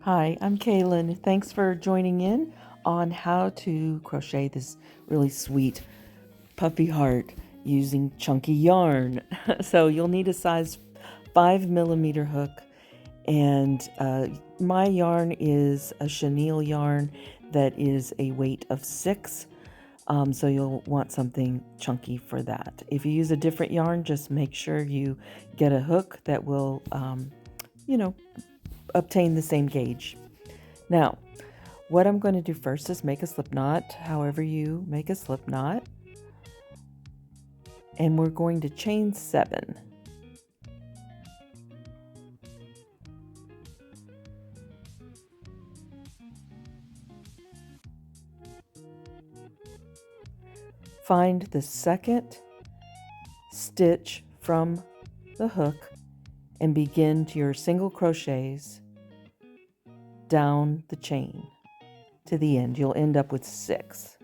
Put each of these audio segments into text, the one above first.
Hi, I'm Kaylen. Thanks for joining in on how to crochet this really sweet puffy heart using chunky yarn. So you'll need a size 5 millimeter hook, and my yarn is a chenille yarn that is a weight of 6. So you'll want something chunky for that. If you use a different yarn, just make sure you get a hook that will, you know, obtain the same gauge. Now, what I'm going to do first is make a slip knot, however you make a slip knot. And we're going to chain 7. Find the second stitch from the hook and begin your single crochets down the chain to the end. You'll end up with 6.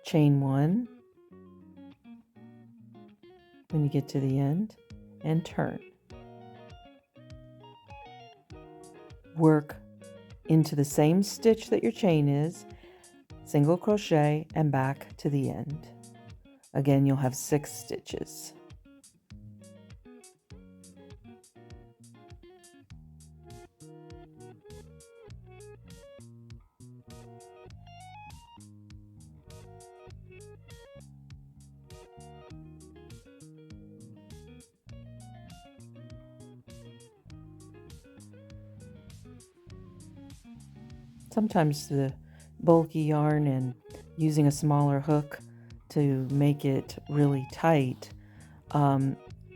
Chain 1 when you get to the end and turn. Work into the same stitch that your chain is, single crochet and back to the end. Again, you'll have 6 stitches. Sometimes the bulky yarn and using a smaller hook to make it really tight,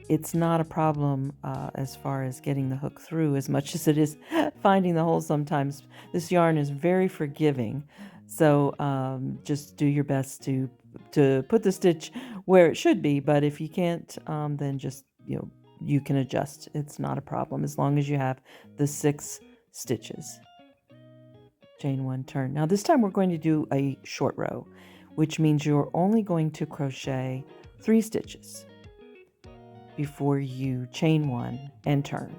it's not a problem as far as getting the hook through as much as it is finding the hole sometimes. This yarn is very forgiving, so just do your best to put the stitch where it should be, but if you can't, then just, you can adjust. It's not a problem as long as you have the 6 stitches. Chain 1, turn. Now this time we're going to do a short row, which means you're only going to crochet 3 stitches before you chain 1 and turn.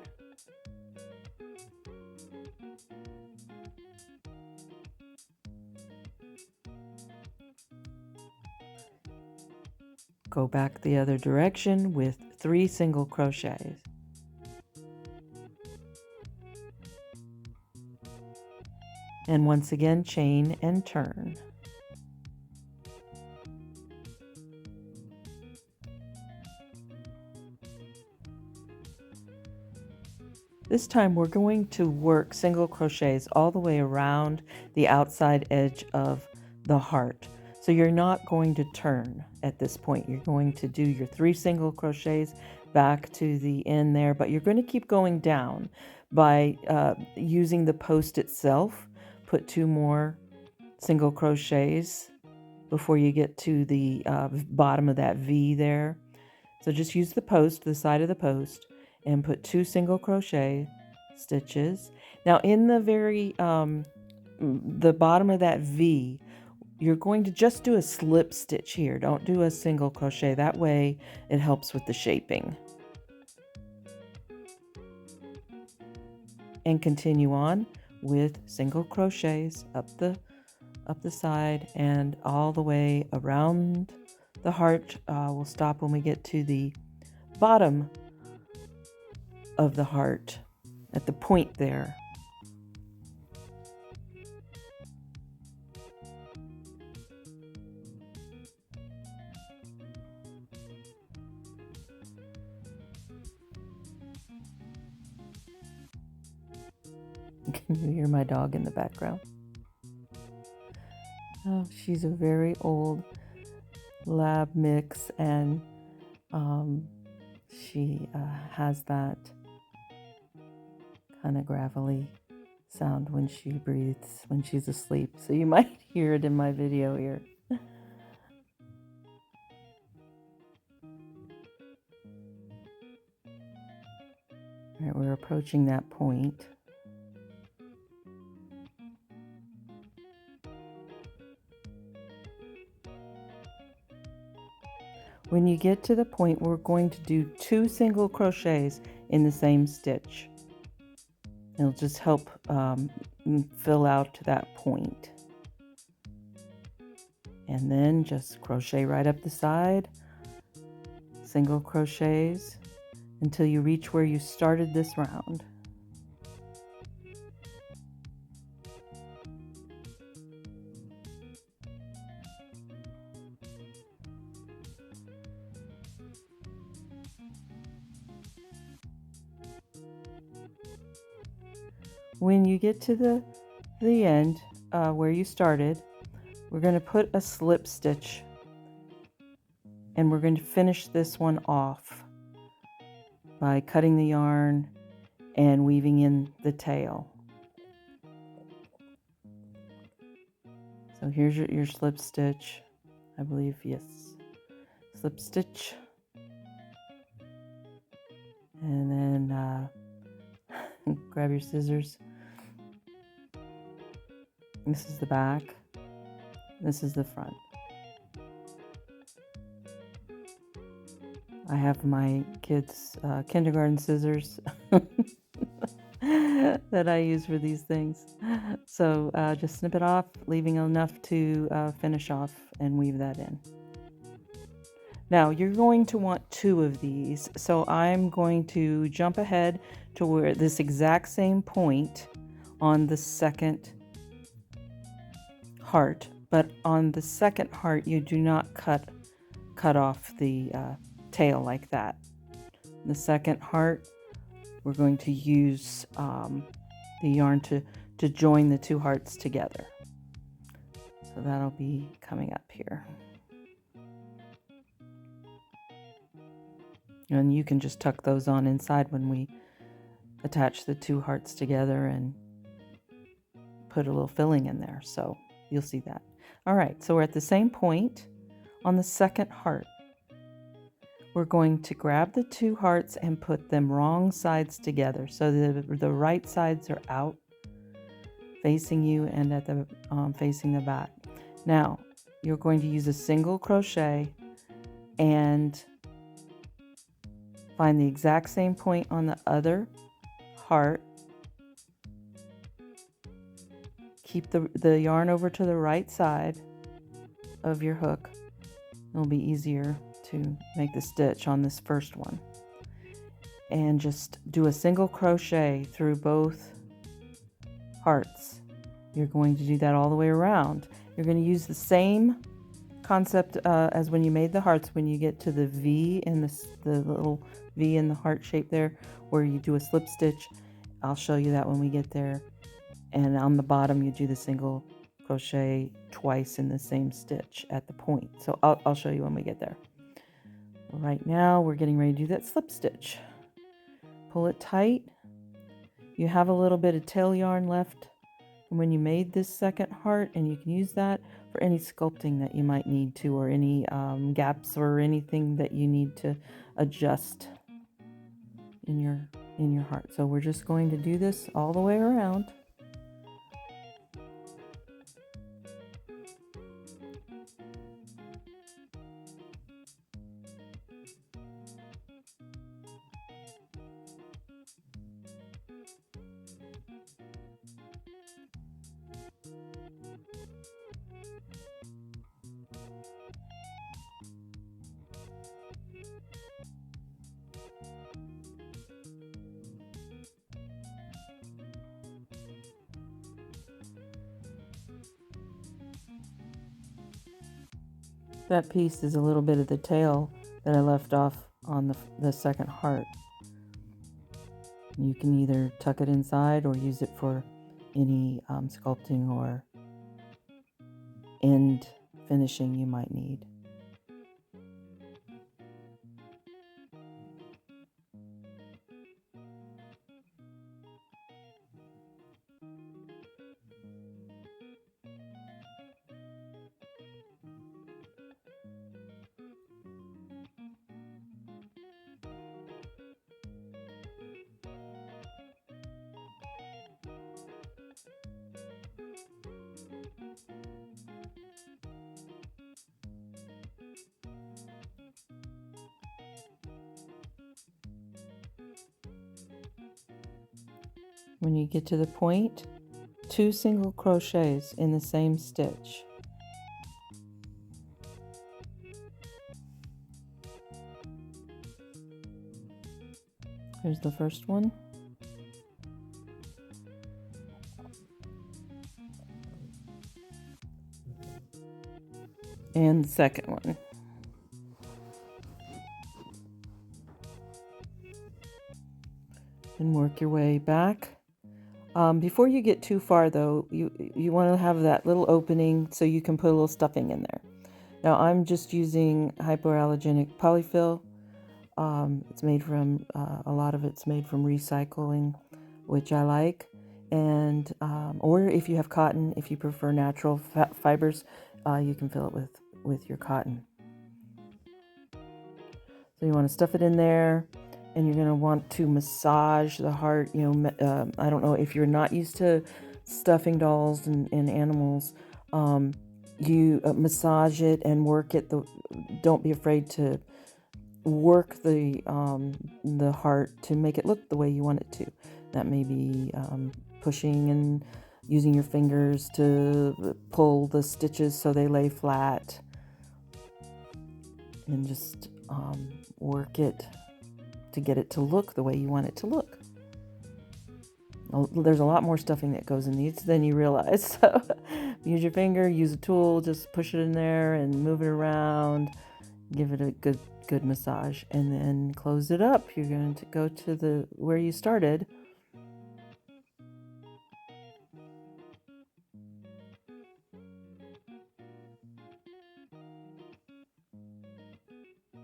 Go back the other direction with 3 single crochets. And once again, chain and turn. This time we're going to work single crochets all the way around the outside edge of the heart. So you're not going to turn at this point. You're going to do your 3 single crochets back to the end there, but you're going to keep going down by using the post itself. Put 2 more single crochets before you get to the bottom of that V there. So just use the post, the side of the post, and put 2 single crochet stitches. Now in the very the bottom of that V, you're going to just do a slip stitch here. Don't do a single crochet. That way it helps with the shaping. And continue on with single crochets up the side and all the way around the heart. We'll stop when we get to the bottom of the heart at the point there. Can you hear my dog in the background? Oh, she's a very old lab mix, and she has that kind of gravelly sound when she breathes when she's asleep. So you might hear it in my video here. All right, we're approaching that point. When you get to the point, we're going to do 2 single crochets in the same stitch. It'll just help fill out to that point. And then just crochet right up the side, single crochets until you reach where you started this round. When you get to the end where you started, we're going to put a slip stitch and we're going to finish this one off by cutting the yarn and weaving in the tail. So here's your slip stitch, I believe, yes, slip stitch, and then grab your scissors. This is the back, this is the front. I have my kids' kindergarten scissors that I use for these things. So just snip it off, leaving enough to finish off and weave that in. Now you're going to want 2 of these, so I'm going to jump ahead to where this exact same point on the second heart, but on the second heart you do not cut off the tail like that. The second heart, we're going to use the yarn to join the 2 hearts together. So that'll be coming up here. And you can just tuck those on inside when we attach the 2 hearts together and put a little filling in there. So you'll see that. All right, so we're at the same point on the second heart. We're going to grab the 2 hearts and put them wrong sides together. So the right sides are out facing you and at the facing the back. Now you're going to use a single crochet and find the exact same point on the other heart. Keep the yarn over to the right side of your hook. It'll be easier to make the stitch on this first one. And just do a single crochet through both hearts. You're going to do that all the way around. You're going to use the same concept as when you made the hearts. When you get to the V in the little V in the heart shape there, where you do a slip stitch, I'll show you that when we get there. And on the bottom you do the single crochet twice in the same stitch at the point. So I'll show you when we get there. Right now we're getting ready to do that slip stitch. Pull it tight. You have a little bit of tail yarn left from when you made this second heart, and you can use that for any sculpting that you might need to, or any gaps or anything that you need to adjust in your heart. So we're just going to do this all the way around. That piece is a little bit of the tail that I left off on the second heart. You can either tuck it inside or use it for any sculpting or end finishing you might need. When you get to the point, 2 single crochets in the same stitch. Here's the first one. And the second one. And work your way back. Before you get too far though, you want to have that little opening so you can put a little stuffing in there. Now I'm just using hypoallergenic polyfill. It's made from, a lot of it's made from recycling, which I like. And, or if you have cotton, if you prefer natural fibers, you can fill it with your cotton. So you want to stuff it in there, and you're going to want to massage the heart. I don't know if you're not used to stuffing dolls and animals, you massage it and work it. Don't be afraid to work the heart to make it look the way you want it to. That may be pushing and using your fingers to pull the stitches so they lay flat, and just work it to get it to look the way you want it to look. There's a lot more stuffing that goes in these than you realize. So use your finger, use a tool, just push it in there and move it around. Give it a good massage, and then close it up. You're going to go to where you started.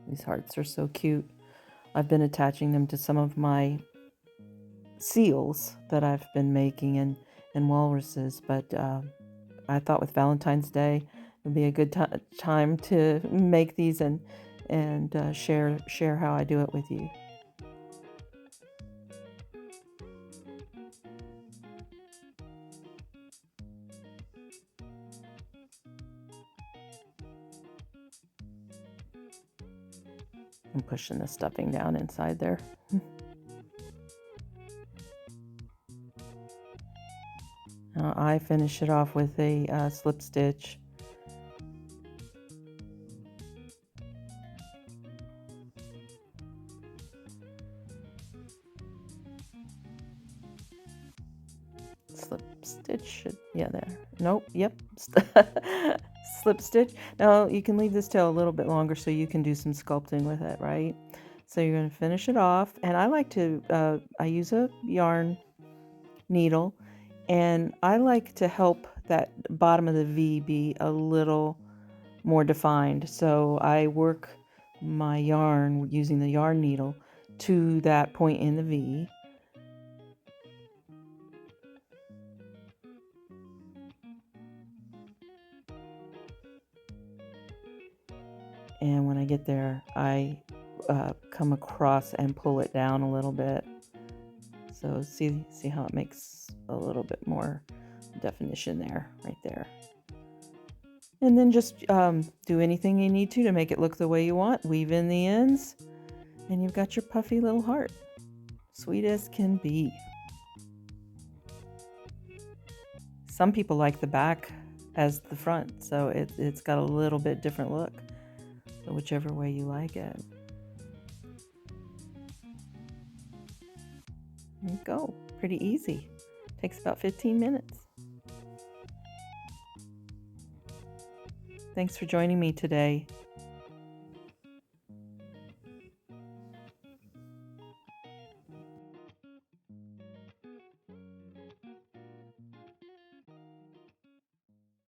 These hearts are so cute. I've been attaching them to some of my seals that I've been making, and walruses, but I thought with Valentine's Day it would be a good time to make these and share how I do it with you. I'm pushing the stuffing down inside there. Now I finish it off with a slip stitch. Slip stitch, yeah, there. Nope, yep. Slip stitch. Now you can leave this tail a little bit longer so you can do some sculpting with it, right? So you're going to finish it off, and I like to, I use a yarn needle, and I like to help that bottom of the V be a little more defined. So I work my yarn using the yarn needle to that point in the V. And when I get there, I come across and pull it down a little bit. So see how it makes a little bit more definition there, right there. And then just do anything you need to make it look the way you want. Weave in the ends, and you've got your puffy little heart. Sweet as can be. Some people like the back as the front, so it's got a little bit different look. So whichever way you like it. There you go. Pretty easy. Takes about 15 minutes. Thanks for joining me today.